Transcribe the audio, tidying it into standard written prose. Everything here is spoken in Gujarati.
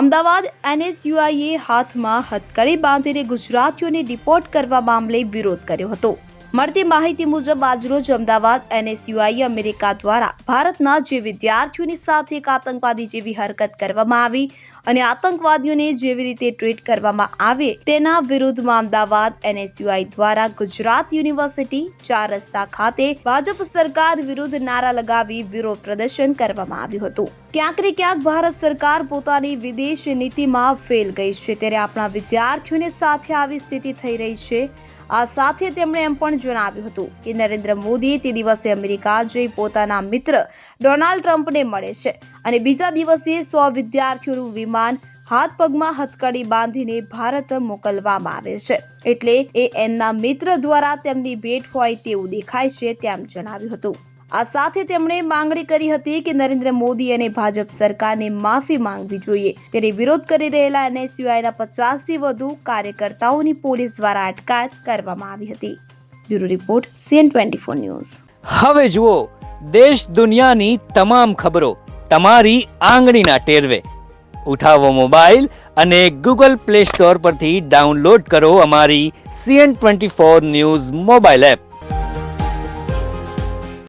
અમદાવાદ એનએસયુઆઈએ હાથમાં હથકડી બાંધીને ગુજરાતીઓને ડિપોર્ટ કરવા મામલે વિરોધ કર્યો હતો। મળતી માહિતી મુજબ આજરોજ અમદાવાદ એનએસયુઆઈએ અમેરિકા દ્વારા ભારતના જે વિદ્યાર્થીઓની સાથે એક આતંકવાદી જેવી હરકત કરવામાં આવી અને આતંકવાદીઓને જેવી રીતે ટ્રીટ કરવામાં આવે તેના વિરુદ્ધમાં અમદાવાદ એનએસયુઆઈ દ્વારા ગુજરાત યુનિવર્સિટી 4 રસ્તા ખાતે ભાજપ સરકાર વિરુદ્ધ નારા લગાવી વિરોધ પ્રદર્શન કરવામાં આવ્યું હતું। ક્યાંક ને ક્યાંક ભારત સરકાર પોતાની વિદેશ નીતિમાં ફેલ ગઈ છે, ત્યારે આપણા વિદ્યાર્થીઓને સાથે આવી સ્થિતિ થઈ રહી છે। આ સાથે તેમણે એમ પણ જણાવ્યું હતું કે નરેન્દ્ર મોદી તે દિવસે અમેરિકા જઈ પોતાના મિત્ર ડોનાલ્ડ ટ્રમ્પને મળે છે અને બીજા દિવસે 100 વિદ્યાર્થીઓનું વિમાન હાથ પગમાં હથકડી બાંધીને ભારત મોકલવામાં આવે છે, એટલે એ એમના મિત્ર દ્વારા તેમની ભેટ હોય તેવું દેખાય છે તેમ જણાવ્યું હતું। આ સાથે તેમણે માંગણી કરી હતી કે નરેન્દ્ર મોદી અને ભાજપ સરકારને માફી માંગવી જોઈએ। ત્યારે વિરોધ કરી રહેલા એનએસયુઆઈના 50થી વધુ કાર્યકર્તાઓની પોલીસ દ્વારા અટકાયત કરવામાં આવી હતી। Bureau report CN24 news. હવે જુઓ દેશ દુનિયાની તમામ ખબરો તમારી આંગળીના ટેરવે। ઉઠાવો મોબાઈલ અને Google Play Store પરથી ડાઉનલોડ કરો અમારી CN24 ન્યૂઝ મોબાઈલ એપ।